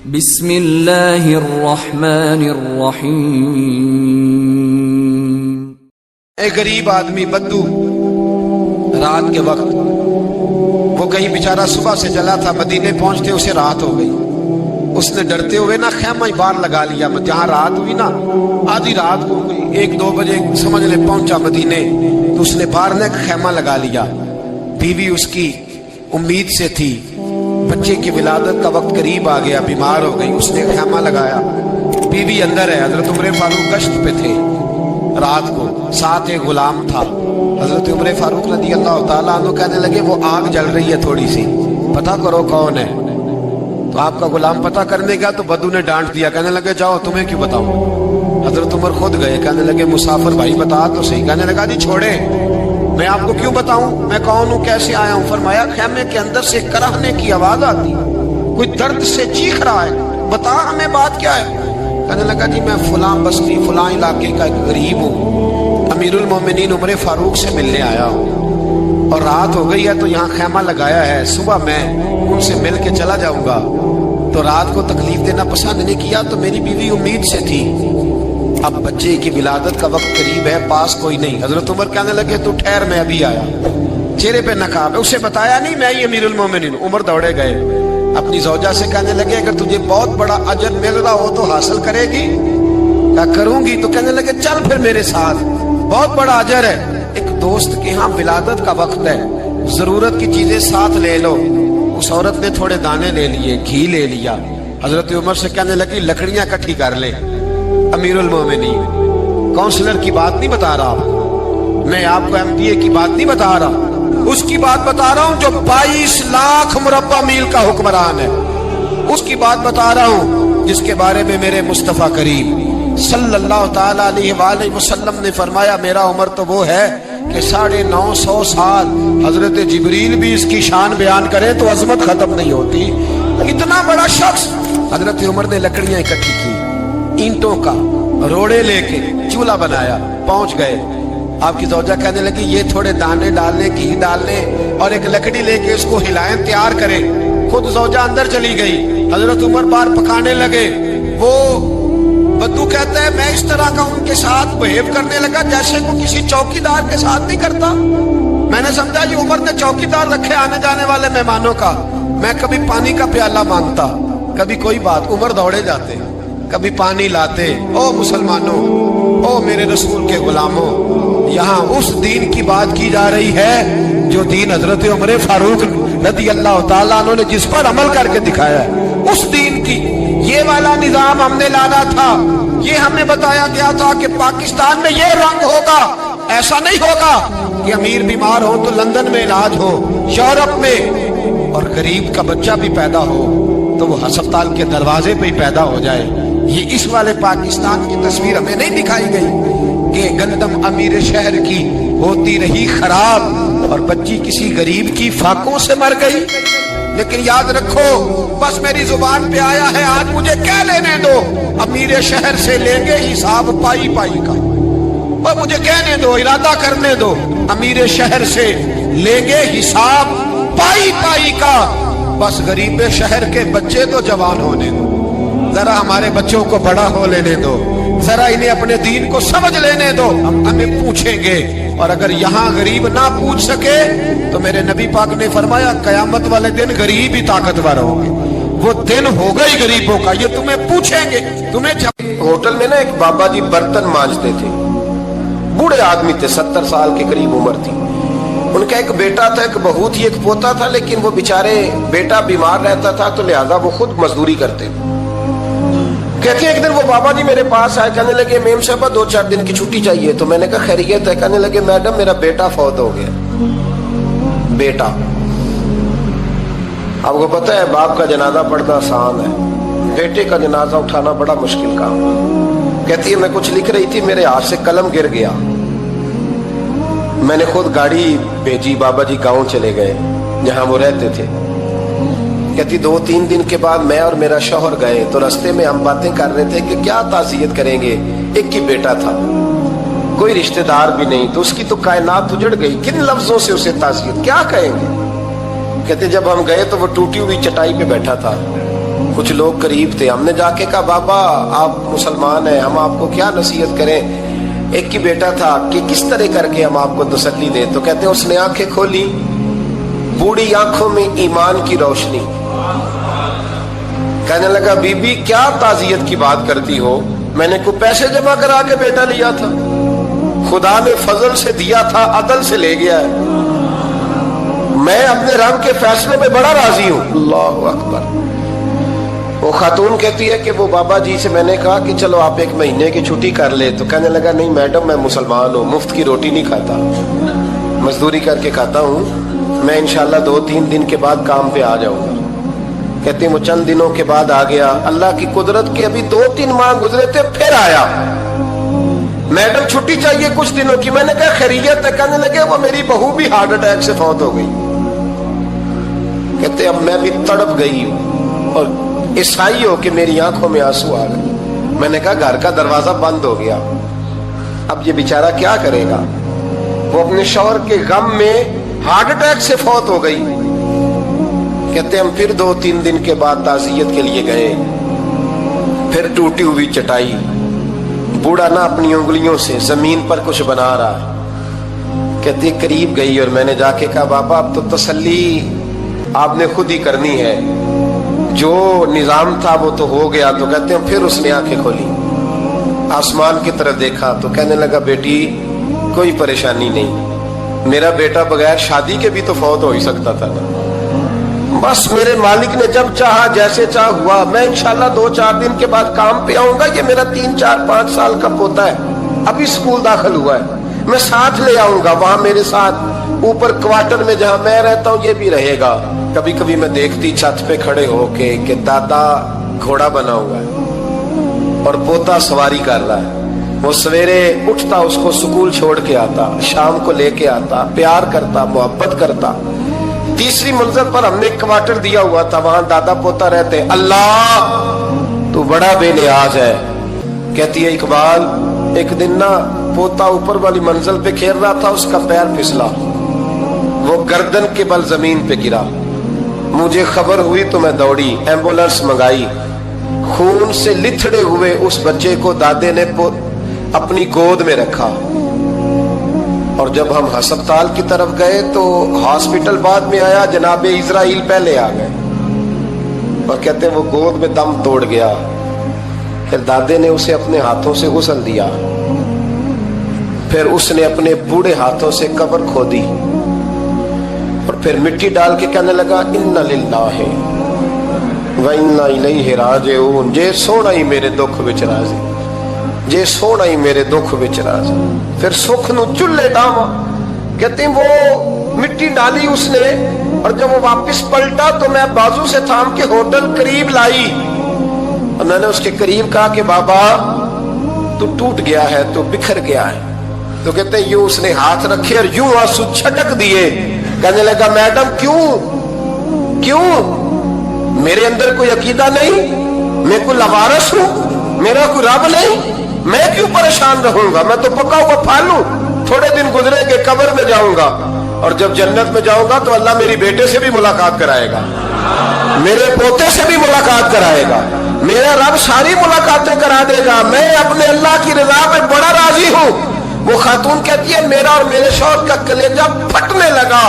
بسم اللہ الرحمن الرحیم۔ ایک غریب آدمی بدو رات کے وقت وہ کہیں بیچارہ صبح سے چلا تھا، مدینے پہنچتے اسے رات ہو گئی۔ اس نے ڈرتے ہوئے نا خیمہ باہر لگا لیا، جہاں رات ہوئی نا آدھی رات ہو گئی، 1-2 بجے سمجھ لے پہنچا مدینے، تو اس نے باہر نے خیمہ لگا لیا۔ بیوی اس کی امید سے تھی، بچے کی ولادت کا وقت قریب آ گیا، بیمار ہو گئی، اس نے خیمہ لگایا۔ بیوی اندر ہے، حضرت عمر فاروق گشت پہ تھے رات کو، ساتھ ایک غلام تھا۔ حضرت عمر فاروق رضی اللہ تعالیٰ عنہ کہنے لگے وہ آگ جل رہی ہے تھوڑی سی، پتہ کرو کون ہے۔ تو آپ کا غلام پتہ کرنے گیا تو بدو نے ڈانٹ دیا، کہنے لگے جاؤ تمہیں کیوں بتاؤں۔ حضرت عمر خود گئے، کہنے لگے مسافر بھائی بتا تو صحیح۔ کہنے لگا جی چھوڑے، میں آپ کو کیوں بتاؤں میں کون ہوں، کیسے آیا ہوں۔ فرمایا خیمے کے اندر سے کراہنے کی آواز آتی، کوئی درد سے چیخ رہا ہے، بتا ہمیں بات کیا ہے۔ کہنے لگا جی میں فلاں بستی فلاں علاقے کا ایک غریب ہوں، امیر المومنین عمر فاروق سے ملنے آیا ہوں، اور رات ہو گئی ہے تو یہاں خیمہ لگایا ہے، صبح میں ان سے مل کے چلا جاؤں گا۔ تو رات کو تکلیف دینا پسند نہیں کیا، تو میری بیوی امید سے تھی، اب بچے کی ولادت کا وقت قریب ہے، پاس کوئی نہیں۔ حضرت عمر کہنے لگے تو ٹھہر میں ابھی آیا، چہرے پہ نقاب ہے، اسے بتایا نہیں میں ہی امیر المومنین۔ عمر دوڑے گئے، اپنی زوجہ سے کہنے لگے اگر تجھے بہت بڑا اجر مل رہا ہو تو حاصل کرے گی؟ کہا کروں گی۔ تو کہنے لگے چل پھر میرے ساتھ، بہت بڑا اجر ہے۔ ایک دوست کے ہاں ولادت کا وقت ہے، ضرورت کی چیزیں ساتھ لے لو۔ اس عورت نے تھوڑے دانے لے لیے، گھی لے لیا۔ حضرت عمر سے کہنے لگی لکڑیاں اکٹھی کر لے۔ امیر المومنین کونسلر کی بات نہیں بتا رہا، میں آپ کو ایم پی اے کی بات نہیں بتا رہا، اس کی بات بتا رہا ہوں جو 22 لاکھ مربع میل کا حکمران ہے، اس کی بات بتا رہا ہوں جس کے بارے میں میرے مصطفیٰ کریم صلی اللہ تعالیٰ علیہ وآلہ وسلم نے فرمایا میرا عمر تو وہ ہے کہ 950 سال حضرت جبریل بھی اس کی شان بیان کرے تو عظمت ختم نہیں ہوتی، اتنا بڑا شخص۔ حضرت عمر نے لکڑیاں اکٹھی کی، اینٹوں کا روڑے لے کے چولہا بنایا، پہنچ گئے۔ آپ کی زوجہ کہنے لگی یہ تھوڑے دانے ڈالنے، گھی ڈالنے اور ایک لکڑی لے کے اس کو ہلائیں، تیار کریں۔ خود زوجہ اندر چلی گئی، حضرت عمر بار پکانے لگے۔ وہ بدو کہتا ہے میں اس طرح کا ان کے ساتھ بہیو کرنے لگا جیسے وہ کسی چوکیدار کے ساتھ نہیں کرتا۔ میں نے سمجھا یہ عمر نے چوکیدار رکھے آنے جانے والے مہمانوں کا۔ میں کبھی پانی کا پیالہ مانگتا، کبھی کوئی بات، عمر دوڑے جاتے، کبھی پانی لاتے۔ او مسلمانوں، او میرے رسول کے غلاموں، یہاں اس دین کی بات کی جا رہی ہے جو دین حضرت عمر فاروق رضی اللہ تعالیٰ عنہ نے جس پر عمل کر کے دکھایا ہے، اس دین کی۔ یہ والا نظام ہم نے لانا تھا، یہ ہمیں بتایا گیا تھا کہ پاکستان میں یہ رنگ ہوگا، ایسا نہیں ہوگا کہ امیر بیمار ہو تو لندن میں علاج ہو، یورپ میں، اور غریب کا بچہ بھی پیدا ہو تو وہ ہسپتال کے دروازے پہ ہی پیدا ہو جائے۔ یہ اس والے پاکستان کی تصویر ہمیں نہیں دکھائی گئی کہ گندم امیر شہر کی ہوتی رہی خراب اور بچی کسی غریب کی فاقوں سے مر گئی۔ لیکن یاد رکھو، بس میری زبان پہ آیا ہے آج، مجھے کہہ لینے دو، امیر شہر سے لیں گے حساب پائی پائی کا، اور مجھے کہنے دو، ارادہ کرنے دو، امیر شہر سے لیں گے حساب پائی پائی کا۔ بس غریب شہر کے بچے تو جوان ہونے دو، ذرا ہمارے بچوں کو بڑا ہو لینے دو، ذرا انہیں اپنے دین کو سمجھ لینے دو، ہم ہمیں پوچھیں گے۔ اور اگر یہاں غریب نہ پوچھ سکے تو میرے نبی پاک نے فرمایا قیامت والے دن غریب ہی طاقتور ہوں گے، وہ دن ہوگا ہی غریبوں کا، یہ تمہیں پوچھیں گے۔ ہوٹل میں نا ایک بابا جی برتن مانجتے تھے، بوڑھے آدمی تھے، 70 سال کے قریب عمر تھی۔ ان کا ایک بیٹا تھا، ایک بہو تھی، ایک پوتا تھا، لیکن وہ بیچارے بیٹا بیمار رہتا تھا تو لہذا وہ خود مزدوری کرتے تھے۔ کہتے ہیں ایک دن وہ بابا جی میرے پاس آئے، کہنے لگے میم صاحبہ 2-4 دن کی چھٹی چاہیے۔ تو میں نے کہا خیریت ہے؟ کہنے لگے میڈم میرا بیٹا فوت ہو گیا۔ بیٹا، آپ کو پتہ ہے باپ کا جنازہ پڑھنا آسان ہے، بیٹے کا جنازہ اٹھانا بڑا مشکل کام۔ کہتی ہے میں کچھ لکھ رہی تھی، میرے ہاتھ سے قلم گر گیا، میں نے خود گاڑی بھیجی، بابا جی گاؤں چلے گئے جہاں وہ رہتے تھے۔ کہتی 2-3 دن کے بعد میں اور میرا شوہر گئے تو رستے میں ہم باتیں کر رہے تھے کہ کیا تعزیت کریں گے، ایک ہی بیٹا تھا، کوئی رشتہ دار بھی نہیں، تو اس کی تو کائنات اجڑ گئی، کن لفظوں سے اسے تعزیت کیا کہیں گے۔ کہتے جب ہم گئے تو وہ ٹوٹی ہوئی چٹائی پہ بیٹھا تھا، کچھ لوگ قریب تھے. ہم نے جا کے کہا بابا آپ مسلمان ہیں, ہم آپ کو کیا نصیحت کریں. ایک ہی بیٹا تھا کہ کس طرح کر کے ہم آپ کو تسلی دیں. تو کہتے ہیں اس نے آنکھیں کھولی, بوڑھی آنکھوں میں ایمان کی روشنی. کہنے لگا بی بی کیا تعزیت کی بات کرتی ہو, میں نے کوئی پیسے جمع کرا کے بیٹا لیا تھا, خدا نے فضل سے دیا تھا, عدل سے لے گیا ہے. میں اپنے رب کے فیصلے میں بڑا راضی ہوں. اللہ اکبر. وہ خاتون کہتی ہے کہ وہ بابا جی سے میں نے کہا کہ چلو آپ 1 مہینے کی چھٹی کر لے. تو کہنے لگا نہیں میڈم میں مسلمان ہوں, مفت کی روٹی نہیں کھاتا, مزدوری کر کے کھاتا ہوں, میں انشاءاللہ 2-3 دن کے بعد کام پہ آ جاؤں گا. کہتے ہیں وہ چند دنوں کے بعد آ گیا. اللہ کی قدرت کے ابھی 2-3 ماہ گزرے تھے, پھر آیا. میڈم چھٹی چاہیے کچھ دنوں کی. میں نے کہا خیریت ہے. کہنے لگے وہ میری بہو بھی ہارٹ اٹیک سے فوت ہو گئی. کہتے اب میں بھی تڑپ گئی ہوں اور عیسائی ہو کہ میری آنکھوں میں آنسو آ گئے. میں نے کہا گھر کا دروازہ بند ہو گیا, اب یہ بیچارہ کیا کرے گا. وہ اپنے شوہر کے غم میں ہارٹ اٹیک سے فوت ہو گئی. کہتے ہم پھر 2-3 دن کے بعد تعزیت کے لیے گئے. پھر ٹوٹی ہوئی چٹائی, بوڑھا نہ اپنی انگلیوں سے زمین پر کچھ بنا رہا. کہتے قریب گئی اور میں نے جا کے کہا بابا اب تو تسلی آپ نے خود ہی کرنی ہے, جو نظام تھا وہ تو ہو گیا. تو کہتے ہیں پھر اس نے آنکھیں کھولی, آسمان کی طرف دیکھا تو کہنے لگا بیٹی کوئی پریشانی نہیں, میرا بیٹا بغیر شادی کے بھی تو فوت ہو ہی سکتا تھا نا, بس میرے مالک نے جب چاہا جیسے چاہ ہوا. میں انشاءاللہ 2-4 دن کے بعد کام پہ آؤں گا. یہ میرا 3-4-5 سال کا پوتا ہے, ابھی اسکول داخل ہوا ہے, میں ساتھ لے آؤں گا. وہاں میرے ساتھ اوپر کوارٹر میں جہاں میں رہتا ہوں یہ بھی رہے گا. کبھی کبھی میں دیکھتی چھت پہ کھڑے ہو کے کہ دادا گھوڑا بنا ہوا ہے اور پوتا سواری کر رہا ہے. وہ سویرے اٹھتا, اس کو سکول چھوڑ کے آتا, شام کو لے کے آتا, پیار کرتا, محبت کرتا. تیسری منزل پر ہم نے ایک کوارٹر دیا ہوا تھا, وہاں دادا پوتا رہتے. اللہ تو بڑا بے نیاز ہے. کہتی ہے اقبال ایک دن نا پوتا اوپر والی منزل پہ کھیل رہا تھا, اس کا پیر پھسلا, وہ گردن کے بل زمین پہ گرا. مجھے خبر ہوئی تو میں دوڑی, ایمبولینس منگائی. خون سے لتھڑے ہوئے اس بچے کو دادے نے اپنی گود میں رکھا. اور جب ہم ہسپتال کی طرف گئے تو ہاسپٹل بعد میں آیا, جناب اسرائیل پہلے آ گئے اور کہتے ہیں وہ گود میں دم توڑ گیا. پھر دادے نے اسے اپنے ہاتھوں سے غسل دیا, پھر اس نے اپنے بوڑھے ہاتھوں سے قبر کھودی اور پھر مٹی ڈال کے کہنے لگا انا للہ و انا الیہ راجعون. جے سونا ہی میرے دکھ وچ راضی, جے سونا ہی میرے دکھ وچ راضی. پھر سکھ نو چلے ڈاواں. کہتے ہیں وہ مٹی ڈالی اس نے, اور جب وہ واپس پلٹا تو میں بازو سے تھام کے ہوٹل قریب لائی اور میں نے اس کے قریب کہا کہ بابا تو ٹوٹ گیا ہے, تو بکھر گیا ہے. تو کہتے ہیں یوں اس نے ہاتھ رکھے اور یوں آنسو چھٹک دیے. کہنے لگا میڈم کیوں میرے اندر کوئی عقیدہ نہیں, میں کوئی لوارث ہوں, میرا کوئی رب نہیں, میں کیوں پریشان رہوں گا, میں تو پکا ہوا پھل ہوں. تھوڑے دن گزرے کے قبر میں جاؤں گا, اور جب جنت میں جاؤں گا تو اللہ میری بیٹے سے بھی ملاقات کرائے گا, میرے پوتے سے بھی ملاقات کرائے گا, میرا رب ساری ملاقاتیں کرا دے گا. میں اپنے اللہ کی رضا میں بڑا راضی ہوں. وہ خاتون کہتی ہے میرا اور میرے شوہر کا کلیجہ پھٹنے لگا.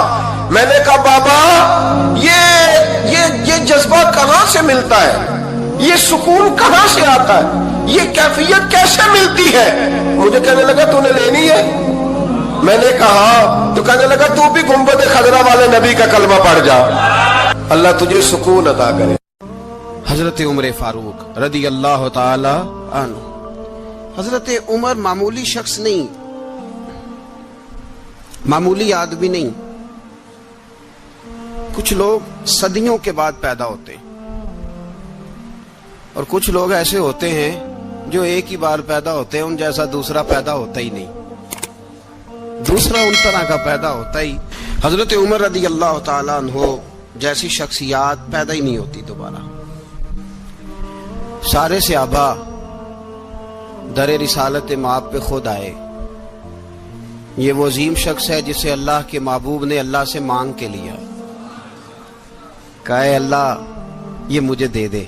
میں نے کہا بابا یہ جذبہ کہاں سے ملتا ہے, یہ سکون کہاں سے آتا ہے, یہ کیفیت کیسے ملتی ہے. مجھے کہنے لگا تو نے لینی ہے. میں نے کہا تو کہنے لگا تو بھی گنبد خضرا والے نبی کا کلمہ پڑھ جا, اللہ تجھے سکون عطا کرے. حضرت عمر فاروق رضی اللہ تعالی عنہ. حضرت عمر معمولی شخص نہیں, معمولی آدمی نہیں. کچھ لوگ صدیوں کے بعد پیدا ہوتے ہیں اور کچھ لوگ ایسے ہوتے ہیں جو ایک ہی بار پیدا ہوتے ہیں, ان جیسا دوسرا پیدا ہوتا ہی نہیں, دوسرا ان طرح کا پیدا ہوتا ہی. حضرت عمر رضی اللہ تعالیٰ عنہ جیسی شخصیات پیدا ہی نہیں ہوتی دوبارہ. سارے صحابہ در رسالت مآب پہ خود آئے. یہ وہ عظیم شخص ہے جسے اللہ کے محبوب نے اللہ سے مانگ کے لیا, کہا اے اللہ یہ مجھے دے دے.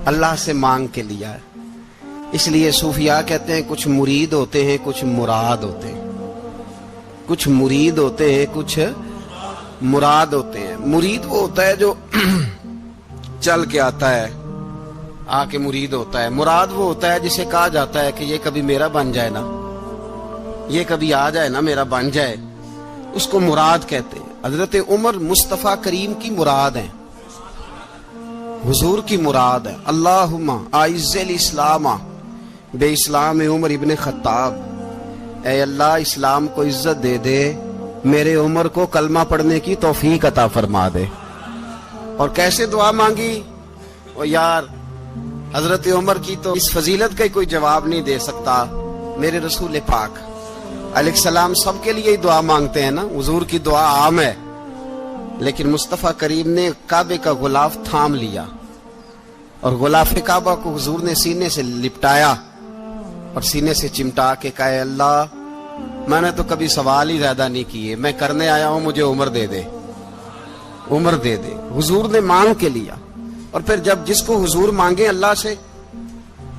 اللہ سے مانگ کے لیا ہے. اس لیے صوفیاء کہتے ہیں کچھ مرید ہوتے ہیں کچھ مراد ہوتے ہیں. کچھ مرید ہوتے ہیں کچھ مراد ہوتے ہیں. مرید وہ ہوتا ہے جو چل کے آتا ہے آ کے مرید ہوتا ہے. مراد وہ ہوتا ہے جسے کہا جاتا ہے کہ یہ کبھی میرا بن جائے نا, یہ کبھی آ جائے نا, میرا بن جائے, اس کو مراد کہتے ہیں. حضرت عمر مصطفیٰ کریم کی مراد ہیں, حضور کی مراد ہے. اللہم اعز الاسلام بے اسلام عمر ابن خطاب. اے اللہ اسلام کو عزت دے دے, میرے عمر کو کلمہ پڑھنے کی توفیق عطا فرما دے. اور کیسے دعا مانگی؟ او یار حضرت عمر کی تو اس فضیلت کا کوئی جواب نہیں دے سکتا. میرے رسول پاک علیہ السلام سب کے لیے ہی دعا مانگتے ہیں نا, حضور کی دعا عام ہے. لیکن مصطفیٰ کریم نے کعبے کا غلاف تھام لیا اور غلاف کعبہ کو حضور نے سینے سے لپٹایا اور سینے سے چمٹا کے کہا اے اللہ میں نے تو کبھی سوال ہی زیادہ نہیں کیے, میں کرنے آیا ہوں, مجھے عمر دے دے, عمر دے دے. حضور نے مانگ کے لیا. اور پھر جب جس کو حضور مانگے اللہ سے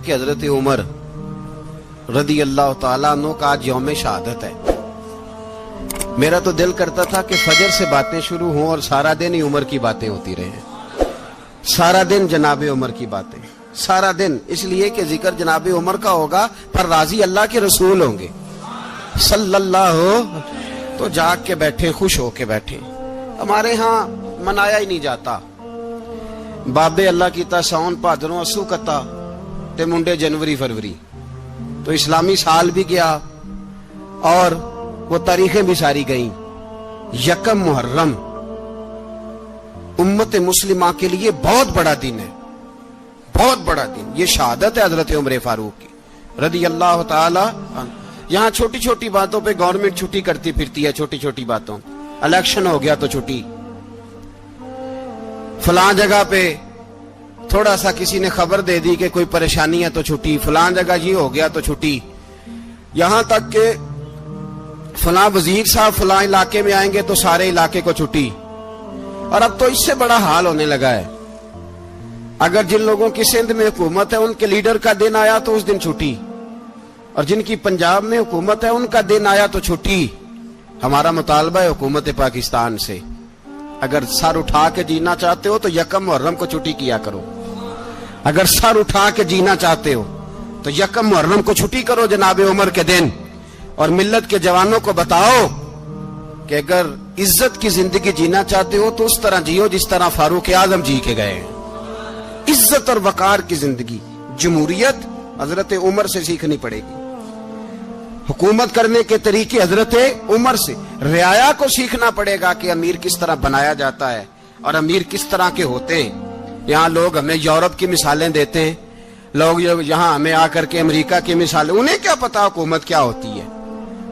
کہ حضرت عمر رضی اللہ تعالیٰ عنہ کا آج یوم شہادت ہے, میرا تو دل کرتا تھا کہ فجر سے باتیں شروع ہوں اور سارا دن ہی عمر کی باتیں ہوتی رہیں, سارا دن جناب عمر کی باتیں, سارا دن. اس لیے کہ ذکر جناب عمر کا ہوگا پر راضی اللہ کے رسول ہوں گے صلی اللہ ہو, تو جاگ کے بیٹھے, خوش ہو کے بیٹھے. ہمارے ہاں منایا ہی نہیں جاتا. بابے اللہ کی تا ساؤن بھادروں اسو کتا تے منڈے جنوری فروری, تو اسلامی سال بھی گیا اور وہ تاریخیں بھی ساری گئیں. یکم محرم امت مسلمہ کے لیے بہت بڑا دن ہے, بہت بڑا دن. یہ شہادت ہے حضرت عمر فاروق کی رضی اللہ تعالی عنہ. یہاں چھوٹی چھوٹی باتوں پہ گورنمنٹ چھٹی کرتی پھرتی ہے, چھوٹی چھوٹی باتوں. الیکشن ہو گیا تو چھٹی, فلاں جگہ پہ تھوڑا سا کسی نے خبر دے دی کہ کوئی پریشانی ہے تو چھٹی, فلاں جگہ یہ ہو گیا تو چھٹی. یہاں تک کہ فلاں وزیر صاحب فلاں علاقے میں آئیں گے تو سارے علاقے کو چھٹی. اور اب تو اس سے بڑا حال ہونے لگا ہے, اگر جن لوگوں کی سندھ میں حکومت ہے ان کے لیڈر کا دن آیا تو اس دن چھٹی, اور جن کی پنجاب میں حکومت ہے ان کا دن آیا تو چھٹی. ہمارا مطالبہ ہے حکومت پاکستان سے, اگر سر اٹھا کے جینا چاہتے ہو تو یکم محرم کو چھٹی کیا کرو. اگر سر اٹھا کے جینا چاہتے ہو تو یکم محرم کو چھٹی کرو جناب عمر کے دن. اور ملت کے جوانوں کو بتاؤ کہ اگر عزت کی زندگی جینا چاہتے ہو تو اس طرح جیو جس طرح فاروق اعظم جی کے گئے. عزت اور وقار کی زندگی. جمہوریت حضرت عمر سے سیکھنی پڑے گی, حکومت کرنے کے طریقے حضرت عمر سے. رعایا کو سیکھنا پڑے گا کہ امیر کس طرح بنایا جاتا ہے اور امیر کس طرح کے ہوتے ہیں. یہاں لوگ ہمیں یورپ کی مثالیں دیتے ہیں, لوگ یہاں ہمیں آ کر کے امریکہ کی مثالیں, انہیں کیا پتا حکومت کیا ہوتی ہے.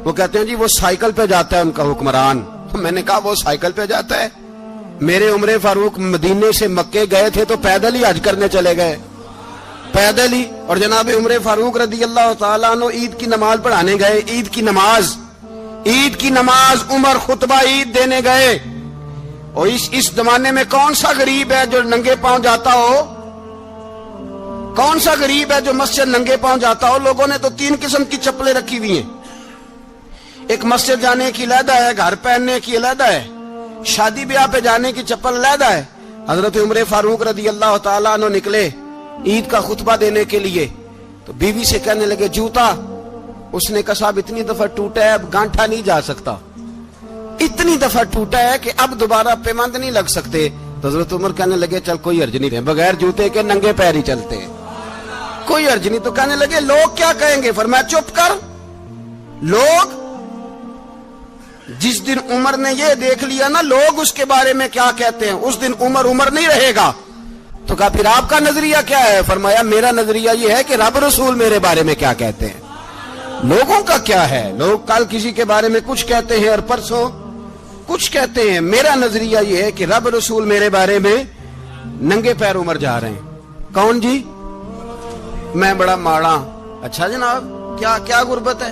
وہ کہتے ہیں جی وہ سائیکل پہ جاتا ہے ان کا حکمران. میں نے کہا وہ سائیکل پہ جاتا ہے؟ میرے عمر فاروق مدینے سے مکے گئے تھے تو پیدل ہی حج کرنے چلے گئے, پیدل ہی. اور جناب عمر فاروق رضی اللہ تعالیٰ عنہ عید کی نماز پڑھانے گئے, عید کی نماز عمر خطبہ عید دینے گئے. اور اس زمانے میں کون سا غریب ہے جو ننگے پاؤں جاتا ہو؟ کون سا غریب ہے جو مسجد ننگے پاؤں جاتا ہو؟ لوگوں نے تو 3 قسم کی چپلیں رکھی ہوئی ہیں. ایک مسجد جانے کی علیحدہ ہے, گھر پہننے کی علیحدہ ہے, شادی بیاہ پہ جانے کی چپل علیحدہ ہے. حضرت عمر فاروق رضی اللہ تعالیٰ عنہ نکلے عید کا خطبہ دینے کے لیے تو بیوی سے کہنے لگے جوتا. اس نے کہا صاحب اتنی دفعہ ٹوٹا ہے اب گانٹھا نہیں جا سکتا, اتنی دفعہ ٹوٹا ہے کہ اب دوبارہ پیمند نہیں لگ سکتے. تو حضرت عمر کہنے لگے چل کوئی حرج نہیں ہے, بغیر جوتے کے ننگے پیر ہی چلتے ہیں, کوئی حرج نہیں. تو کہنے لگے لوگ کیا کہیں گے؟ فرمایا چپ کر. لوگ جس دن عمر نے یہ دیکھ لیا نا لوگ اس کے بارے میں کیا کہتے ہیں, اس دن عمر نہیں رہے گا. تو کہا پھر آپ کا نظریہ کیا ہے؟ فرمایا میرا نظریہ یہ ہے کہ رب رسول میرے بارے میں کیا کہتے ہیں. لوگوں کا کیا ہے؟ لوگ کل کسی کے بارے میں کچھ کہتے ہیں اور پرسوں کچھ کہتے ہیں. میرا نظریہ یہ ہے کہ رب رسول میرے بارے میں ننگے پیر عمر جا رہے ہیں. کون جی؟ میں بڑا ماڑا. اچھا جناب کیا غربت ہے؟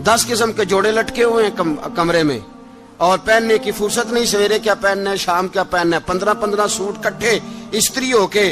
10 قسم کے جوڑے لٹکے ہوئے ہیں کمرے میں اور پہننے کی فرصت نہیں. سویرے کیا پہننا ہے, شام کیا پہننا ہے, 15 سوٹ کٹھے استری ہو کے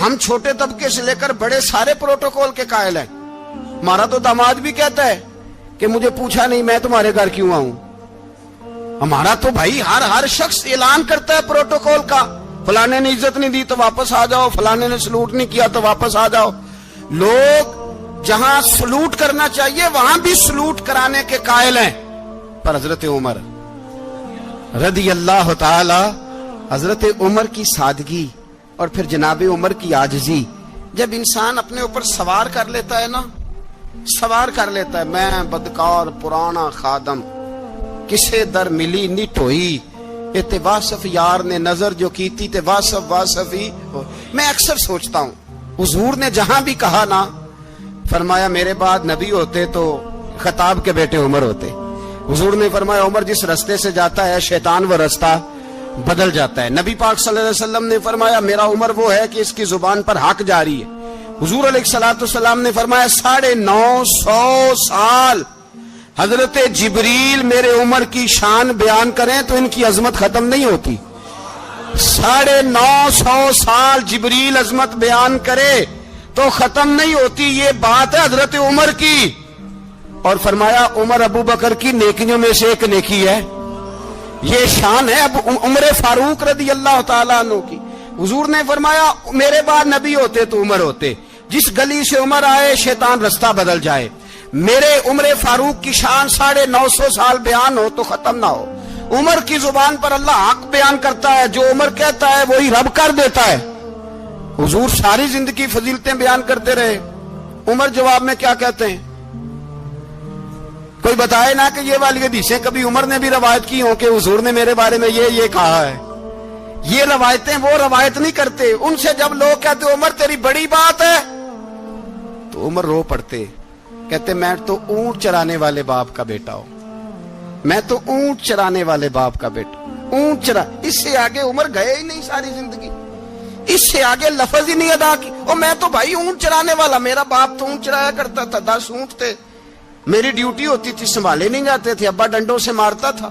ہم چھوٹے طبقے سے لے کر بڑے سارے پروٹوکول کے قائل ہیں. ہمارا تو داماد بھی کہتا ہے کہ مجھے پوچھا نہیں میں تمہارے گھر کیوں آؤں. ہمارا تو بھائی ہر شخص اعلان کرتا ہے پروٹوکول کا. فلانے نے عزت نہیں دی تو واپس آ جاؤ, فلانے نے سلوٹ نہیں کیا تو واپس آ جاؤ. لوگ جہاں سلوٹ کرنا چاہیے وہاں بھی سلوٹ کرانے کے قائل ہیں. پر حضرت عمر رضی اللہ تعالی, حضرت عمر کی سادگی اور پھر جناب عمر کی عاجزی, جب انسان اپنے اوپر سوار کر لیتا ہے نا, سوار کر لیتا ہے, میں بدکار پرانا خادم کسے در ملی نی ٹوئی, تے واصف یار نے نظر جو کیتی تے واصف ہی. میں اکثر سوچتا ہوں حضور نے جہاں بھی کہا نا, فرمایا میرے بعد نبی ہوتے تو خطاب کے بیٹے عمر ہوتے. حضور نے فرمایا عمر جس رستے سے جاتا ہے شیطان وہ رستہ بدل جاتا ہے. نبی پاک صلی اللہ علیہ وسلم نے فرمایا میرا عمر وہ ہے کہ اس کی زبان پر حق جاری ہے. حضور علیہ الصلوۃ والسلام نے فرمایا 950 سال حضرت جبریل میرے عمر کی شان بیان کریں تو ان کی عظمت ختم نہیں ہوتی. 950 سال جبریل عظمت بیان کرے تو ختم نہیں ہوتی. یہ بات ہے حضرت عمر کی. اور فرمایا عمر ابو بکر کی نیکیوں میں سے ایک نیکی ہے, یہ شان ہے اب عمر فاروق رضی اللہ تعالیٰ عنہ کی. حضور نے فرمایا میرے بعد نبی ہوتے تو عمر ہوتے, جس گلی سے عمر آئے شیطان رستہ بدل جائے. میرے عمر فاروق کی شان 950 سال بیان ہو تو ختم نہ ہو. عمر کی زبان پر اللہ حق بیان کرتا ہے, جو عمر کہتا ہے وہی رب کر دیتا ہے. حضور ساری زندگی فضیلتیں بیان کرتے رہے, عمر جواب میں کیا کہتے ہیں؟ کوئی بتائے نا کہ یہ والی حدیثیں کبھی عمر نے بھی روایت کی ہوں کہ حضور نے میرے بارے میں یہ کہا ہے. یہ روایتیں وہ روایت نہیں کرتے. ان سے جب لوگ کہتے عمر تیری بڑی بات ہے تو عمر رو پڑتے, کہتے میں تو اونٹ چرانے والے باپ کا بیٹا ہوں, میں تو اونٹ چرانے والے باپ کا بیٹا, اونٹ چرا. اس سے آگے عمر گئے ہی نہیں ساری زندگی, اس سے آگے لفظ ہی نہیں ادا کی. اور میں تو بھائی اونٹ چرانے والا, میرا باپ تو اونٹ چرایا کرتا تھا, 10 اونٹ تھے, میری ڈیوٹی ہوتی تھی, سنبھالے نہیں جاتے تھے, ابا ڈنڈوں سے مارتا تھا.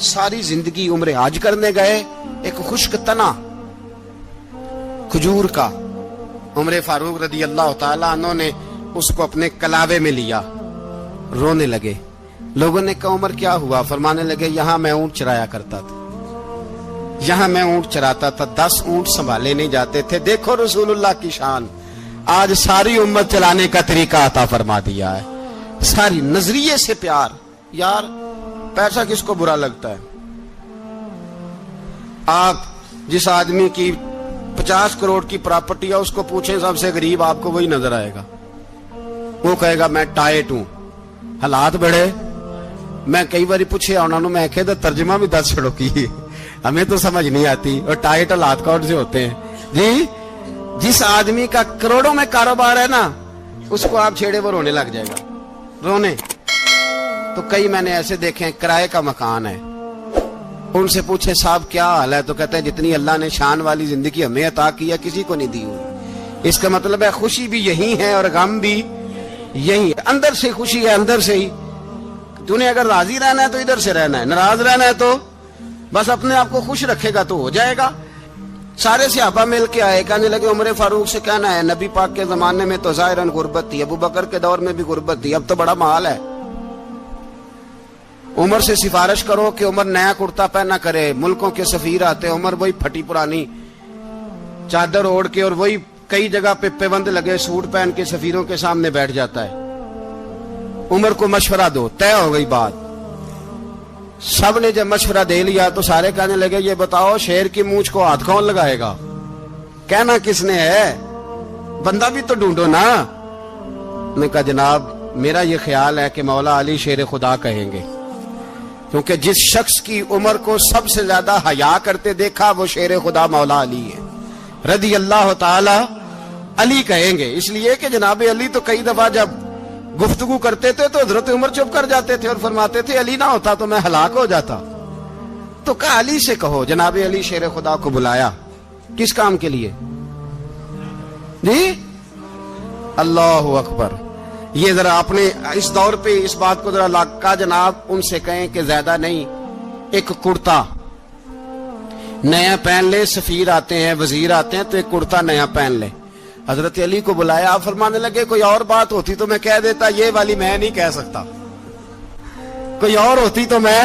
ساری زندگی عمر حج کرنے گئے, ایک خشک تنا کھجور کا عمر فاروق رضی اللہ تعالیٰ عنہ نے اس کو اپنے کلاوے میں لیا, رونے لگے. لوگوں نے کہا عمر کیا ہوا؟ فرمانے لگے یہاں میں اونٹ چرایا کرتا تھا, یہاں میں اونٹ چراتا تھا, 10 اونٹ سنبھالے نہیں جاتے تھے. دیکھو رسول اللہ کی شان, آج ساری امت چلانے کا طریقہ عطا فرما دیا ہے. ساری نظریے سے پیار. یار پیسہ کس کو برا لگتا ہے؟ آپ جس آدمی کی 50 کروڑ کی پراپرٹی ہے اس کو پوچھیں سب سے غریب, آپ کو وہی نظر آئے گا. وہ کہے گا میں ٹائٹ ہوں, حالات بڑے. میں کئی باری پوچھے انہوں نے, میں کہتا ترجمہ بھی 10 چھڑوں کی, ہمیں تو سمجھ نہیں آتی. اور ٹائٹ حالات کون سے ہوتے ہیں جی؟ جس آدمی کا کروڑوں میں کاروبار ہے نا, اس کو آپ چھیڑے وہ رونے لگ جائے گا, رونے. تو کئی میں نے ایسے دیکھے ہیں کرائے کا مکان ہے, ان سے پوچھے صاحب کیا حال ہے, تو کہتے ہیں جتنی اللہ نے شان والی زندگی ہمیں عطا کی ہے کسی کو نہیں دی ہوئی. اس کا مطلب ہے خوشی بھی یہی ہے اور غم بھی یہی ہے. اندر سے خوشی ہے, اندر سے ہی. تو نے اگر راضی رہنا ہے تو ادھر سے رہنا ہے, ناراض رہنا ہے تو بس اپنے آپ کو خوش رکھے گا تو ہو جائے گا. سارے صحابہ مل کے آئے, کہنے لگے عمر فاروق سے کہنا ہے نبی پاک کے زمانے میں تو ظاہراً غربت تھی, ابو بکر کے دور میں بھی غربت تھی, اب تو بڑا مال ہے. عمر سے سفارش کرو کہ عمر نیا کرتا پہنا کرے. ملکوں کے سفیر آتے, عمر وہی پھٹی پرانی چادر اوڑھ کے اور وہی کئی جگہ پہ پیوند لگے سوٹ پہن کے سفیروں کے سامنے بیٹھ جاتا ہے. عمر کو مشورہ دو, طے ہو گئی بات. سب نے جب مشورہ دے لیا تو سارے کہنے لگے یہ بتاؤ شیر کی مونچھ کو ہاتھ کون لگائے گا؟ کہنا کس نے ہے, بندہ بھی تو ڈھونڈو نا. نے کہا جناب میرا یہ خیال ہے کہ مولا علی شیر خدا کہیں گے, کیونکہ جس شخص کی عمر کو سب سے زیادہ حیا کرتے دیکھا وہ شیر خدا مولا علی ہے رضی اللہ تعالی. علی کہیں گے اس لیے کہ جناب علی تو کئی دفعہ جب گفتگو کرتے تھے تو حضرت عمر چپ کر جاتے تھے اور فرماتے تھے علی نہ ہوتا تو میں ہلاک ہو جاتا. تو کہا علی سے کہو. جناب علی شیر خدا کو بلایا, کس کام کے لیے جی؟ اللہ اکبر. یہ ذرا اپنے اس دور پہ اس بات کو ذرا لاکا جناب ان سے کہیں کہ زیادہ نہیں, ایک کرتا نیا پہن لے. سفیر آتے ہیں, وزیر آتے ہیں تو ایک کرتا نیا پہن لے. حضرت علی کو بلایا. آپ فرمانے لگے کوئی اور بات ہوتی تو میں کہہ دیتا, یہ والی میں نہیں کہہ سکتا. کوئی اور ہوتی تو میں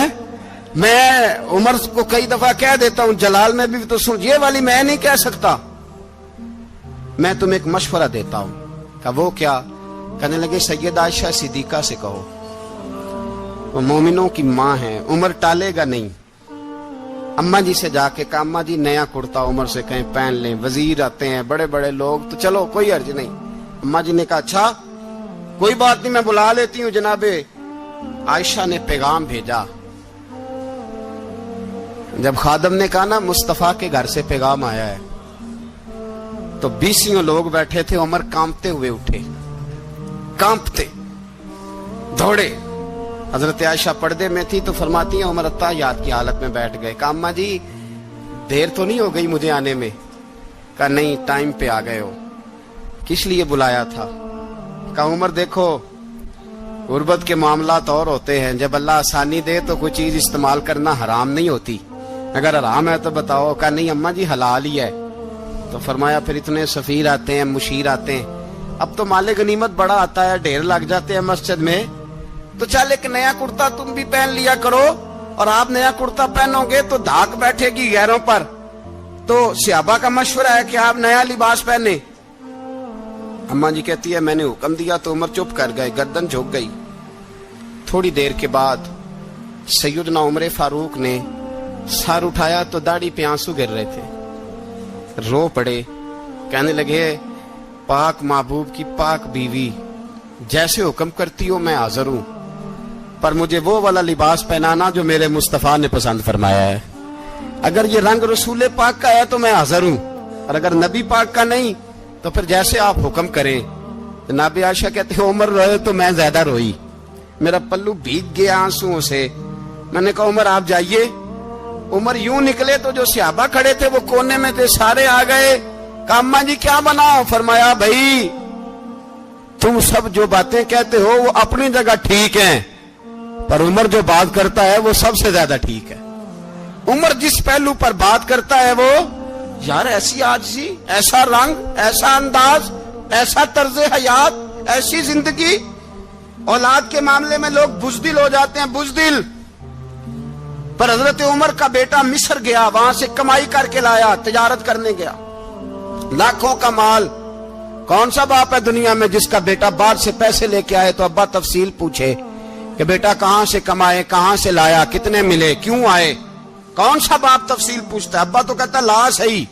عمر کو کئی دفعہ کہہ دیتا ہوں, جلال میں بھی تو سن, یہ والی میں نہیں کہہ سکتا. میں تمہیں ایک مشورہ دیتا ہوں. کہا وہ کیا؟ کہنے لگے سیدہ عائشہ صدیقہ سے کہو, وہ مومنوں کی ماں ہیں, عمر ٹالے گا نہیں. اماں جی سے جا کے کہا اماں جی نیا کرتا عمر سے کہیں پہن لیں, وزیر آتے ہیں, بڑے بڑے لوگ, تو چلو کوئی حرج نہیں. اماں جی نے کہا اچھا کوئی بات نہیں, میں بلا لیتی ہوں. جناب عائشہ نے پیغام بھیجا. جب خادم نے کہا نا مصطفیٰ کے گھر سے پیغام آیا ہے, تو 20 لوگ بیٹھے تھے. عمر کانپتے ہوئے اٹھے, کانپتے دوڑے. حضرت عائشہ پردے میں تھی تو فرماتی ہیں عمر اتحیات کی حالت میں بیٹھ گئے. کہا اماں جی دیر تو نہیں ہو گئی مجھے آنے میں؟ کہا نہیں, ٹائم پہ آ گئے ہو. کس لیے بلایا تھا؟ کہا عمر دیکھو غربت کے معاملات اور ہوتے ہیں, جب اللہ آسانی دے تو کوئی چیز استعمال کرنا حرام نہیں ہوتی, اگر حرام ہے تو بتاؤ. کہا نہیں اماں جی حلال ہی ہے. تو فرمایا پھر اتنے سفیر آتے ہیں, مشیر آتے ہیں, اب تو مال غنیمت بڑا آتا ہے, ڈھیر لگ جاتے ہیں مسجد میں, تو چل ایک نیا کرتا تم بھی پہن لیا کرو, اور آپ نیا کرتا پہنو گے تو دھاک بیٹھے گی غیروں پر. تو صحابہ کا مشورہ ہے کہ آپ نیا لباس پہنے. اماں جی کہتی ہے میں نے حکم دیا تو عمر چپ کر گئے, گردن جھک گئی. تھوڑی دیر کے بعد سیدنا عمر فاروق نے سر اٹھایا تو داڑھی پہ آنسو گر رہے تھے, رو پڑے. کہنے لگے پاک محبوب کی پاک بیوی, جیسے حکم کرتی ہو میں حاضر ہوں, پر مجھے وہ والا لباس پہنانا جو میرے مصطفیٰ نے پسند فرمایا ہے. اگر یہ رنگ رسول پاک کا ہے تو میں حاضر ہوں, اور اگر نبی پاک کا نہیں تو پھر جیسے آپ حکم کریں. جناب عائشہ کہتے ہیں عمر روئے تو میں زیادہ روئی, میرا پلو بھیگ گیا آنسوؤں سے. میں نے کہا عمر آپ جائیے. عمر یوں نکلے تو جو صحابہ کھڑے تھے وہ کونے میں تھے, سارے آ گئے. کہا اماں جی کیا بناؤ؟ فرمایا بھائی تم سب جو باتیں کہتے ہو وہ اپنی جگہ ٹھیک ہیں, پر عمر جو بات کرتا ہے وہ سب سے زیادہ ٹھیک ہے. عمر جس پہلو پر بات کرتا ہے وہ, یار ایسی عاجزی, ایسا رنگ, ایسا انداز, ایسا طرز حیات, ایسی زندگی. اولاد کے معاملے میں لوگ بزدل ہو جاتے ہیں, بزدل. پر حضرت عمر کا بیٹا مصر گیا, وہاں سے کمائی کر کے لایا, تجارت کرنے گیا, لاکھوں کا مال. کون سا باپ ہے دنیا میں جس کا بیٹا باہر سے پیسے لے کے آئے تو ابا تفصیل پوچھے کہ بیٹا کہاں سے کمائے, کہاں سے لایا, کتنے ملے, کیوں آئے؟ کون سا باپ تفصیل پوچھتا ہے؟ ابا تو کہتا لا صحیح,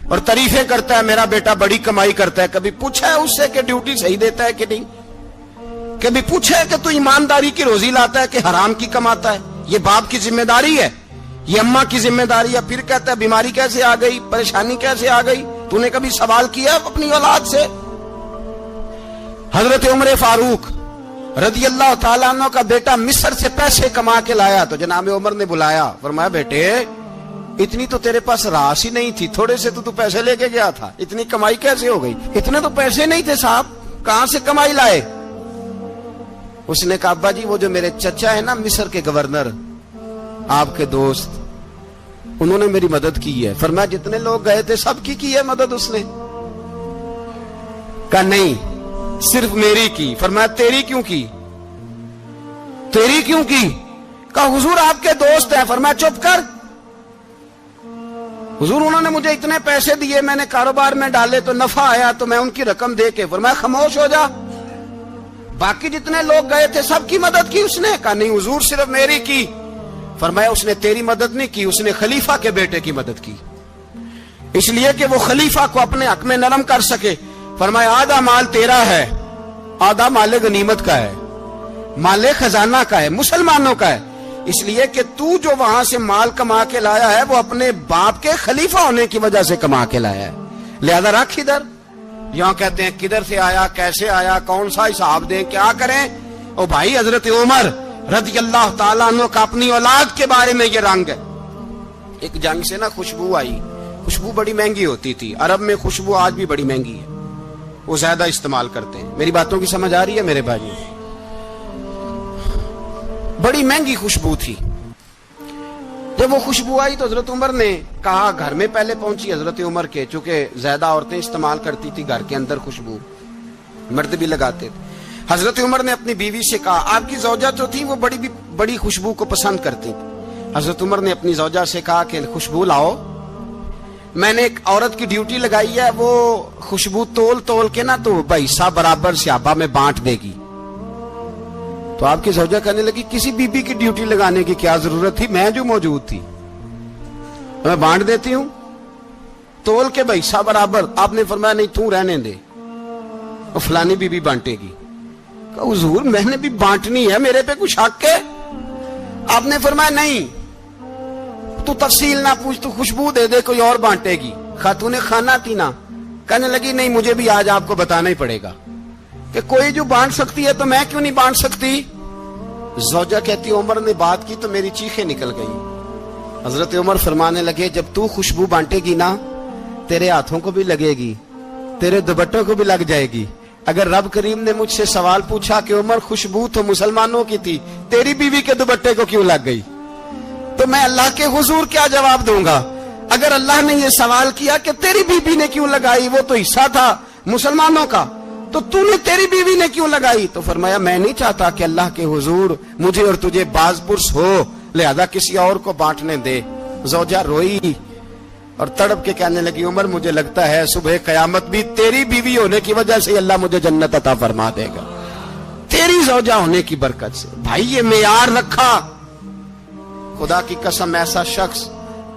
اور تعریفیں کرتا ہے میرا بیٹا بڑی کمائی کرتا ہے. کبھی پوچھا ہے اس سے کہ ڈیوٹی صحیح دیتا ہے کہ نہیں؟ کبھی پوچھا ہے کہ تو ایمانداری کی روزی لاتا ہے کہ حرام کی کماتا ہے؟ یہ باپ کی ذمہ داری ہے, یہ اماں کی ذمہ داری ہے. پھر کہتا ہے بیماری کیسے آ گئی, پریشانی کیسے آ گئی؟ تو نے کبھی سوال کیا اپنی اولاد سے؟ حضرت عمر فاروق رضی اللہ تعالیٰ عنہ کا بیٹا مصر سے پیسے کما کے لایا تو جناب عمر نے بلایا, فرمایا بیٹے اتنی تو تیرے پاس راس ہی نہیں تھی, تھوڑے سے تو پیسے لے کے گیا تھا, اتنی کمائی کیسے ہو گئی؟ اتنے تو پیسے نہیں تھے صاحب, کہاں سے کمائی لائے؟ اس نے کہا ابا جی وہ جو میرے چچا ہے نا مصر کے گورنر, آپ کے دوست, انہوں نے میری مدد کی ہے. فرمایا جتنے لوگ گئے تھے سب کی ہے مدد اس نے؟ کہا نہیں صرف میری کی. فرمایا تیری کیوں کی؟ تیری کیوں کی؟ کہا حضور آپ کے دوست ہیں. فرمایا چپ کر, حضور انہوں نے مجھے اتنے پیسے دیے, میں نے کاروبار میں ڈالے تو نفع آیا تو میں ان کی رقم دے کے. فرمایا خاموش ہو جا, باقی جتنے لوگ گئے تھے سب کی مدد کی اس نے؟ کہا نہیں حضور صرف میری کی. فرمایا اس نے تیری مدد نہیں کی, اس نے خلیفہ کے بیٹے کی مدد کی, اس لیے کہ وہ خلیفہ کو اپنے حق میں نرم کر سکے. فرمایا آدھا مال تیرا ہے, آدھا مال غنیمت کا ہے, مال خزانہ کا ہے, مسلمانوں کا ہے, اس لیے کہ تو جو وہاں سے مال کما کے لایا ہے وہ اپنے باپ کے خلیفہ ہونے کی وجہ سے کما کے لایا ہے, لہذا رکھ ادھر. یہاں کہتے ہیں کدھر سے آیا, کیسے آیا, کون سا حساب دیں, کیا کریں؟ او بھائی حضرت عمر رضی اللہ تعالیٰ عنہ کا اپنی اولاد کے بارے میں یہ رنگ ہے. ایک جنگ سے نا خوشبو آئی, خوشبو بڑی مہنگی ہوتی تھی, عرب میں خوشبو آج بھی بڑی مہنگی ہے, وہ زیادہ استعمال کرتے ہیں. میری باتوں کی سمجھ آ رہی ہے میرے بھائی؟ بڑی مہنگی خوشبو تھی. جب وہ خوشبو آئی تو حضرت عمر نے کہا, گھر میں پہلے پہنچی حضرت عمر کے, چونکہ زیادہ عورتیں استعمال کرتی تھی گھر کے اندر خوشبو, مرد بھی لگاتے تھے. حضرت عمر نے اپنی بیوی سے کہا, آپ کی زوجہ جو تھی وہ بڑی خوشبو کو پسند کرتی تھی. حضرت عمر نے اپنی زوجہ سے کہا کہ خوشبو لاؤ, میں نے ایک عورت کی ڈیوٹی لگائی ہے, وہ خوشبو تول کے نا تو حصہ برابر صحابہ میں بانٹ دے گی. تو آپ کی زوجہ کہنے لگی, کسی بی بی کی ڈیوٹی لگانے کی کیا ضرورت تھی, میں جو موجود تھی میں بانٹ دیتی ہوں تول کے حصہ برابر. آپ نے فرمایا نہیں تو رہنے دے, اور فلانی بی بی بانٹے گی. حضور میں نے بھی بانٹنی ہے, میرے پہ کچھ حق ہے؟ آپ نے فرمایا نہیں, تو تفصیل نہ پوچھ, تو خوشبو دے دے, کوئی اور بانٹے گی. خاتون خانہ تھی نا, کہنے لگی نہیں مجھے بھی آج آپ کو بتانا ہی پڑے گا کہ کوئی جو بانٹ سکتی ہے تو میں کیوں نہیں بانٹ سکتی. زوجہ کہتی عمر نے بات کی تو میری چیخیں نکل گئی. حضرت عمر فرمانے لگے, جب تو خوشبو بانٹے گی نا تیرے ہاتھوں کو بھی لگے گی, تیرے دوپٹوں کو بھی لگ جائے گی. اگر رب کریم نے مجھ سے سوال پوچھا کہ عمر خوشبو تو مسلمانوں کی تھی, تیری بیوی کے دوپٹے کو کیوں لگ گئی, تو میں اللہ کے حضور کیا جواب دوں گا؟ اگر اللہ نے یہ سوال کیا کہ تیری بیوی نے کیوں لگائی, وہ تو حصہ تھا مسلمانوں کا, تو نے تیری بیوی نے کیوں لگائی؟ تو فرمایا میں نہیں چاہتا کہ اللہ کے حضور مجھے اور تجھے باز پرس ہو, لہذا کسی اور کو بانٹنے دے. زوجہ روئی اور تڑپ کے کہنے لگی, عمر مجھے لگتا ہے صبح قیامت بھی تیری بیوی ہونے کی وجہ سے اللہ مجھے جنت عطا فرما دے گا, تیری زوجہ ہونے کی برکت سے. بھائی یہ معیار رکھا, خدا کی قسم ایسا شخص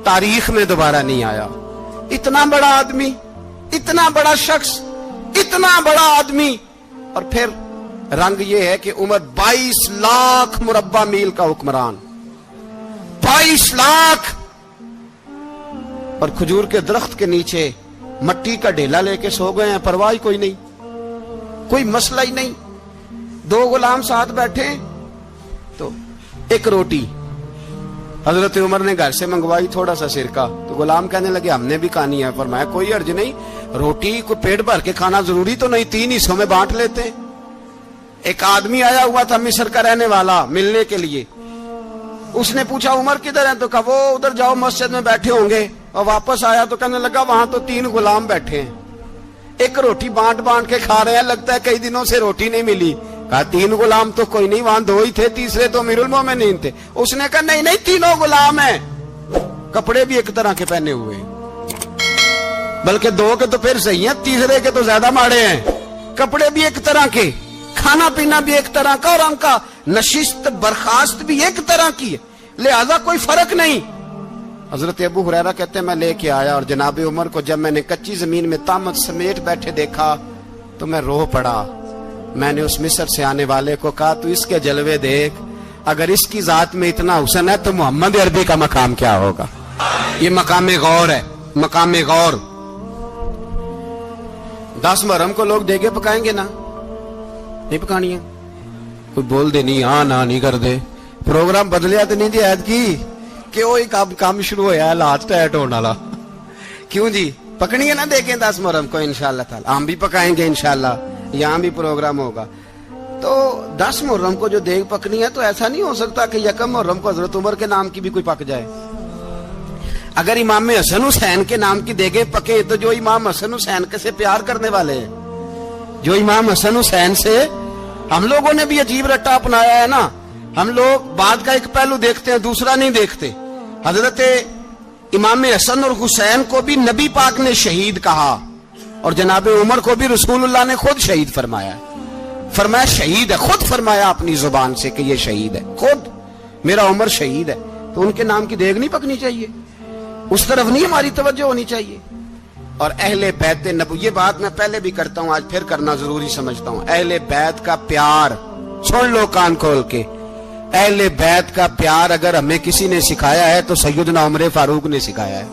تاریخ میں دوبارہ نہیں آیا. اتنا بڑا آدمی, اتنا بڑا شخص, اتنا بڑا آدمی, اور پھر رنگ یہ ہے کہ عمر 22 لاکھ مربع میل کا حکمران, 22 لاکھ, اور کھجور کے درخت کے نیچے مٹی کا ڈھیلا لے کے سو گئے ہیں, پرواہ کوئی نہیں, کوئی مسئلہ ہی نہیں. 2 غلام ساتھ بیٹھے تو ایک روٹی حضرت عمر نے گھر سے منگوائی, تھوڑا سا سرکہ, تو غلام کہنے لگے ہم نے بھی کھانی ہے. فرمایا کوئی حرج نہیں, روٹی کو پیٹ بھر کے کھانا ضروری تو نہیں, 3 حصوں میں بانٹ لیتے. ایک آدمی آیا ہوا تھا مصر کا رہنے والا ملنے کے لیے, اس نے پوچھا عمر کدھر ہیں, تو کہا وہ ادھر جاؤ مسجد میں بیٹھے ہوں گے. اور واپس آیا تو کہنے لگا وہاں تو 3 غلام بیٹھے ہیں, ایک روٹی بانٹ کے کھا رہے ہیں, لگتا ہے کئی دنوں سے روٹی نہیں ملی. کہا 3 غلام تو کوئی نہیں, وہاں 2 ہی تھے, تیسرے تو امیر المومنین تھے. اس نے کہا نہیں 3 غلام ہیں, کپڑے بھی ایک طرح کے پہنے ہوئے, بلکہ 2 کے تو پھر صحیح ہیں, تیسرے کے تو زیادہ ماڑے ہیں. کپڑے بھی ایک طرح کے, کھانا پینا بھی ایک طرح کا, اور ان کا نشست برخاست بھی ایک طرح کی ہے, لہذا کوئی فرق نہیں. حضرت ابو ہریرہ کہتے ہیں میں لے کے آیا, اور جناب عمر کو جب میں نے کچی زمین میں تامت سمیٹ بیٹھے دیکھا تو میں رو پڑا. میں نے اس مصر سے آنے والے کو کہا تو اس کے جلوے دیکھ, اگر اس کی ذات میں اتنا حسن ہے تو محمد عربی کا مقام کیا ہوگا. یہ مقام غور ہے, مقام غور. 10 محرم کو لوگ دیگے پکائیں گے نا, نہیں پکانی ہے, کوئی بول دے نہیں, ہاں نہ نہیں کر دے, پروگرام بدلیا تو نہیں دی عید کی کہ وہی کام شروع ہوا ہے لاسٹ ایٹ ہونے والا. کیوں جی, پکنی ہے نا دیکھیں 10 محرم کو انشاءاللہ تعالی, ہم بھی پکائیں گے انشاءاللہ, یہاں بھی پروگرام ہوگا. تو 10 محرم کو جو دیگ پکنی ہے تو ایسا نہیں ہو سکتا کہ 1 محرم کو حضرت عمر کے نام کی بھی کوئی پک جائے. اگر امام حسن حسین کے نام کی دیگیں پکے تو جو امام حسن حسین سے پیار کرنے والے ہیں, جو امام حسن حسین سے, ہم لوگوں نے بھی عجیب رٹا اپنایا ہے نا, ہم لوگ بات کا ایک پہلو دیکھتے ہیں دوسرا نہیں دیکھتے. حضرت امام حسن اور حسین کو بھی نبی پاک نے شہید کہا, اور جناب عمر کو بھی رسول اللہ نے خود شہید فرمایا. فرمایا شہید ہے, خود فرمایا اپنی زبان سے کہ یہ شہید ہے, خود میرا عمر شہید ہے. تو ان کے نام کی دیگ نہیں پکنی چاہیے, اس طرف نہیں ہماری توجہ ہونی چاہیے. اور اہل بیت نبوی, یہ بات میں پہلے بھی کرتا ہوں, آج پھر کرنا ضروری سمجھتا ہوں. اہل بیت کا پیار, سن لو کان کھول کے, اہل بیت کا پیار اگر ہمیں کسی نے سکھایا ہے تو سیدنا عمر فاروق نے سکھایا ہے.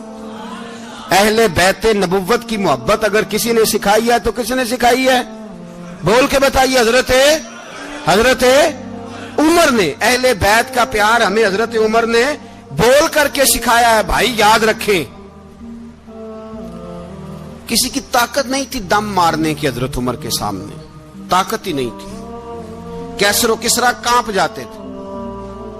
اہل بیت نبوت کی محبت اگر کسی نے سکھائی ہے تو کس نے سکھائی ہے؟ بول کے بتائیے. حضرت عمر نے. اہل بیت کا پیار ہمیں حضرت عمر نے بول کر کے سکھایا ہے. بھائی یاد رکھیں, کسی کی طاقت نہیں تھی دم مارنے کی حضرت عمر کے سامنے, طاقت ہی نہیں تھی. کیسر و کسرا کانپ جاتے تھے,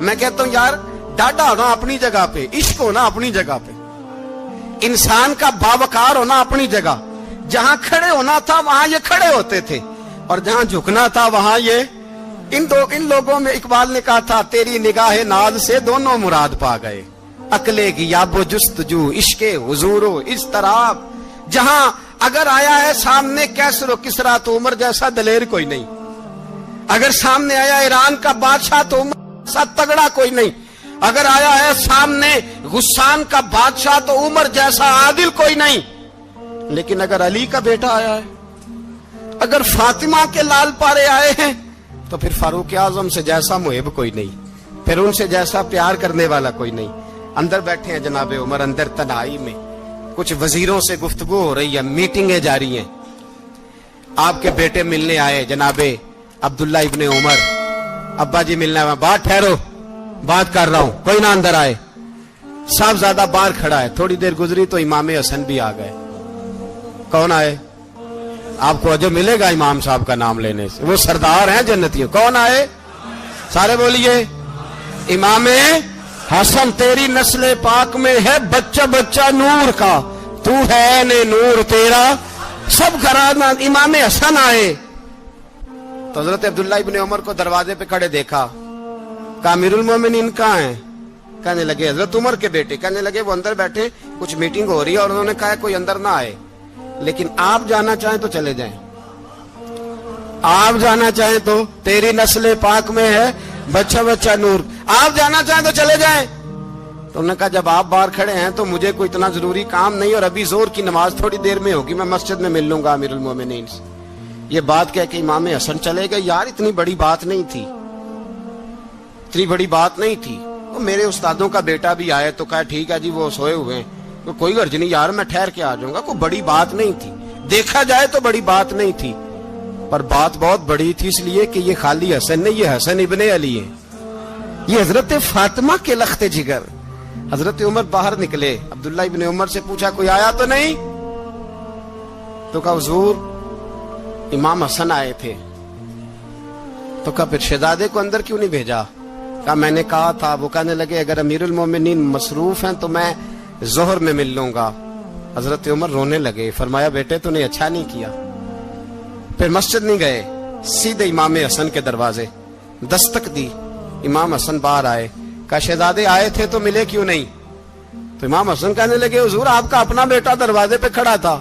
میں کہتا ہوں یار ڈاڈا ہونا اپنی جگہ پہ، عشق ہونا اپنی جگہ پہ، انسان کا باوقار ہونا اپنی جگہ، جہاں کھڑے ہونا تھا وہاں یہ کھڑے ہوتے تھے، اور جہاں جھکنا تھا وہاں یہ ان لوگوں میں اقبال نے کہا تھا تیری نگاہ ناز سے دونوں مراد پا گئے، عقلے کی یاب و جستجو، عشق حضور و اضطراب، جہاں اگر آیا ہے سامنے کیسر و کسرا تو عمر جیسا دلیر کوئی نہیں، اگر سامنے آیا ایران کا بادشاہ تو عمر جیسا تگڑا کوئی نہیں، اگر آیا ہے سامنے غسان کا بادشاہ تو عمر جیسا عادل کوئی نہیں، لیکن اگر علی کا بیٹا آیا ہے، اگر فاطمہ کے لال پارے آئے ہیں تو پھر فاروق اعظم سے جیسا محب کوئی نہیں، پھر ان سے جیسا پیار کرنے والا کوئی نہیں۔ اندر بیٹھے ہیں جناب عمر، اندر تنہائی میں کچھ وزیروں سے گفتگو ہو رہی ہے، میٹنگیں جاری ہیں، آپ کے بیٹے ملنے آئے جناب عبداللہ ابن عمر، ابا جی ملنا ہے، بات ٹھہرو بات کر رہا ہوں، کوئی نہ اندر آئے، صاحب زیادہ باہر کھڑا ہے، تھوڑی دیر گزری تو امام حسن بھی آ گئے۔ کون آئے؟ آپ کو جو ملے گا امام صاحب کا نام لینے سے، وہ سردار ہیں جنتیوں۔ کون آئے؟ سارے بولیے، امام حسن تیری نسل پاک میں ہے بچہ بچہ نور کا، تو ہے نے نور تیرا سب گھرانہ۔ امام حسن آئے تو حضرت عبداللہ ابن عمر کو دروازے پہ کھڑے دیکھا، کہا امیر المومنین کہاں ہیں؟ کہنے لگے حضرت عمر کے بیٹے۔ کہنے لگے وہ اندر بیٹھے، کچھ میٹنگ ہو رہی ہے اور انہوں نے کہا کوئی اندر نہ آئے، لیکن آپ جانا چاہیں تو چلے جائیں، آپ جانا چاہیں تو تیری نسل پاک میں ہے بچہ بچہ نور، آپ جانا چاہیں تو چلے جائیں۔ تو انہوں نے کہا جب آپ باہر کھڑے ہیں تو مجھے کوئی اتنا ضروری کام نہیں، اور ابھی زور کی نماز تھوڑی دیر میں ہوگی، میں مسجد میں مل لوں گا امیر المومنین سے۔ یہ بات کہہ کہ امام حسن چلے گئے۔ یار اتنی بڑی بات نہیں تھی، اتنی بڑی بات نہیں تھی۔ وہ میرے استادوں کا بیٹا بھی آئے تو کہا ٹھیک ہے جی وہ سوئے ہوئے ہیں، کوئی غرض نہیں یار میں ٹھہر کے آ جاؤں گا، کوئی بڑی بات نہیں تھی، دیکھا جائے تو بڑی بات نہیں تھی، پر بات بہت بڑی تھی اس لیے کہ یہ خالی حسن نہیں، یہ حسن ابن علی ہے، یہ حضرت فاطمہ کے لخت جگر۔ حضرت عمر باہر نکلے، عبداللہ ابن عمر سے پوچھا کوئی آیا تو نہیں؟ تو کہا حضور امام حسن آئے تھے۔ تو کہا پھر شہزادے کو اندر کیوں نہیں بھیجا؟ کہا میں نے کہا تھا۔ وہ کہنے لگے اگر امیر المومنین مصروف ہیں تو میں ظہر میں مل لوں گا۔ حضرت عمر رونے لگے، فرمایا بیٹے تو نے اچھا نہیں کیا۔ پھر مسجد نہیں گئے، سیدھے امام حسن کے دروازے دستک دی، امام حسن باہر آئے، کہا شہزادے آئے تھے تو ملے کیوں نہیں؟ تو امام حسن کہنے لگے حضور آپ کا اپنا بیٹا دروازے پہ کھڑا تھا،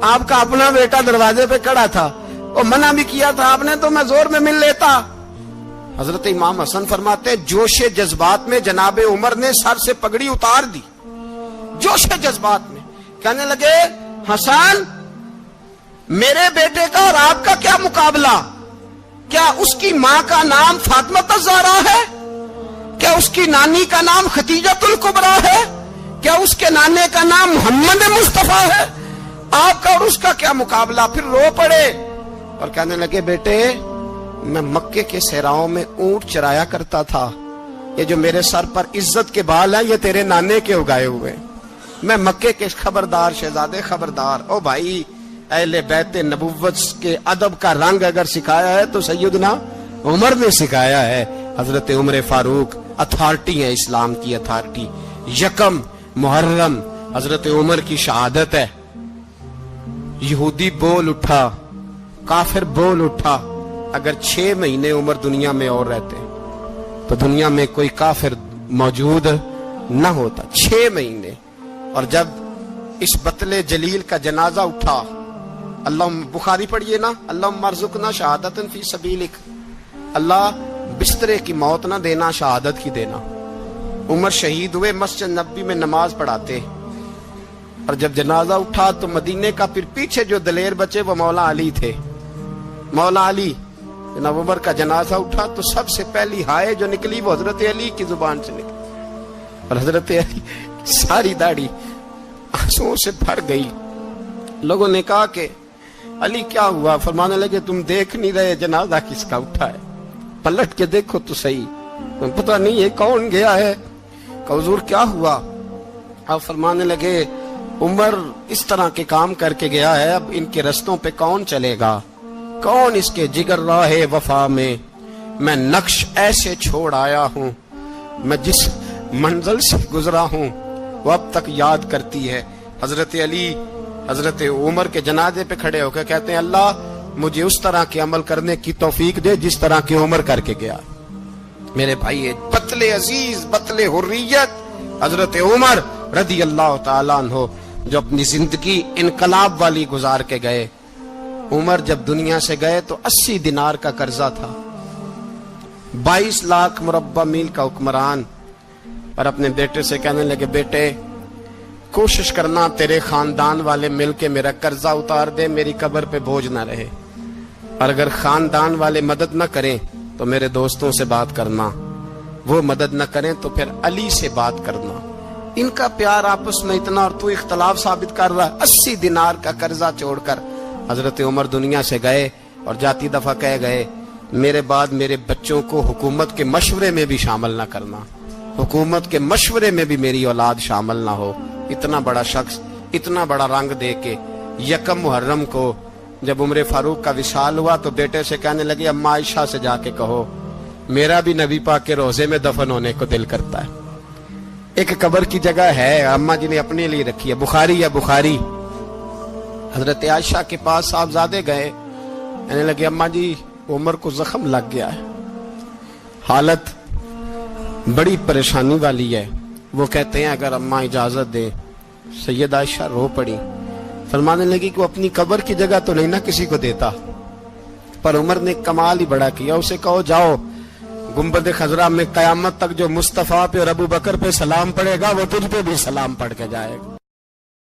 آپ کا اپنا بیٹا دروازے پہ کھڑا تھا، اور منع بھی کیا تھا آپ نے تو میں زور میں مل لیتا۔ حضرت امام حسن فرماتے جوش جذبات میں جناب عمر نے سر سے پگڑی اتار دی، جوش جذبات میں کہنے لگے حسن میرے بیٹے کا اور آپ کا کیا مقابلہ؟ کیا اس کی ماں کا نام فاطمہ الزہرا ہے؟ کیا اس کی نانی کا نام ختیجۃ الکبریٰ ہے؟ کیا اس کے نانے کا نام محمد مصطفیٰ ہے؟ آپ کا اور اس کا کیا مقابلہ؟ پھر رو پڑے اور کہنے لگے بیٹے میں مکے کے صحراؤں میں اونٹ چرایا کرتا تھا، یہ جو میرے سر پر عزت کے بال ہیں یہ تیرے نانے کے اگائے ہوئے، میں مکے کے خبردار شہزادے خبردار۔ او بھائی اہل بیت نبوت کے ادب کا رنگ اگر سکھایا ہے تو سیدنا عمر نے سکھایا ہے۔ حضرت عمر فاروق اتھارٹی ہے، اسلام کی اتھارٹی۔ یکم محرم حضرت عمر کی شہادت ہے، یہودی بول اٹھا، کافر بول اٹھا، اگر 6 مہینے عمر دنیا میں اور رہتے تو دنیا میں کوئی کافر موجود نہ ہوتا، 6 مہینے۔ اور جب اس بطل جلیل کا جنازہ اٹھا، اللہ بخاری پڑھیے نا، اللہم ارزقنا شہادت فی سبیلک، اللہ بسترے کی موت نہ دینا، شہادت کی دینا۔ عمر شہید ہوئے، مسجد نبوی میں نماز پڑھاتے، اور جب جنازہ اٹھا تو مدینے کا پھر پیچھے جو دلیر بچے وہ مولا علی تھے۔ مولا علی جناب عمر کا جنازہ اٹھا تو سب سے پہلی ہائے جو نکلی وہ حضرت علی کی زبان سے نکلی، اور حضرت علی ساری داڑھی آنسوؤں سے بھر گئی۔ لوگوں نے کہا کہ علی کیا ہوا؟ فرمانے لگے تم دیکھ نہیں رہے جنازہ کس کا اٹھا ہے، پلٹ کے دیکھو تو صحیح، تم پتہ نہیں یہ کون گیا ہے؟ کہ حضور کیا ہوا؟ آپ فرمانے لگے عمر اس طرح کے کام کر کے گیا ہے، اب ان کے رستوں پہ کون چلے گا؟ کون اس کے جگر راہ وفا میں؟ میں نقش ایسے چھوڑ آیا ہوں میں جس منزل سے گزرا ہوں وہ اب تک یاد کرتی ہے. حضرت علی حضرت عمر کے جنازے پہ کھڑے ہو کے کہتے ہیں اللہ مجھے اس طرح کے عمل کرنے کی توفیق دے جس طرح کی عمر کر کے گیا. میرے بھائی بطل عزیز بطل حریت حضرت عمر رضی اللہ تعالیٰ عنہ جو اپنی زندگی انقلاب والی گزار کے گئے. عمر جب دنیا سے گئے تو 80 دینار کا قرضہ تھا. 22 لاکھ مربع میل کا حکمران. اور اپنے بیٹے سے کہنے لگے بیٹے کوشش کرنا تیرے خاندان والے مل کے میرا قرضہ اتار دے, میری قبر پہ بوجھ نہ رہے. اور اگر خاندان والے مدد نہ کریں تو میرے دوستوں سے بات کرنا, وہ مدد نہ کریں تو پھر علی سے بات کرنا. ان کا پیار آپس میں اتنا اور تو اختلاف ثابت کر رہا. 80 دینار کا قرضہ چھوڑ کر حضرت عمر دنیا سے گئے اور جاتی دفعہ کہہ گئے میرے بعد میرے بچوں کو حکومت کے مشورے میں بھی شامل نہ کرنا, حکومت کے مشورے میں بھی میری اولاد شامل نہ ہو. اتنا بڑا شخص اتنا بڑا رنگ دے کے یکم محرم کو جب عمر فاروق کا وصال ہوا تو بیٹے سے کہنے لگے اماں عائشہ سے جا کے کہو میرا بھی نبی پاک کے روزے میں دفن ہونے کو دل کرتا ہے. ایک قبر کی جگہ ہے اماں جی نے اپنے لیے رکھی ہے, بخاری یا بخاری. حضرت عائشہ کے پاس صاحبزادے گئے, کہنے لگے اماں جی عمر کو زخم لگ گیا ہے, حالت بڑی پریشانی والی ہے. وہ کہتے ہیں اگر اماں اجازت دیں. سید عائشہ رو پڑی, فرمانے لگی کہ وہ اپنی قبر کی جگہ تو نہیں نہ کسی کو دیتا, پر عمر نے کمال ہی بڑا کیا. اسے کہو جاؤ گنبد خضرا میں قیامت تک جو مصطفیٰ پہ اور ابو بکر پہ سلام پڑے گا وہ تجھ پہ بھی سلام پڑھ کے جائے گا.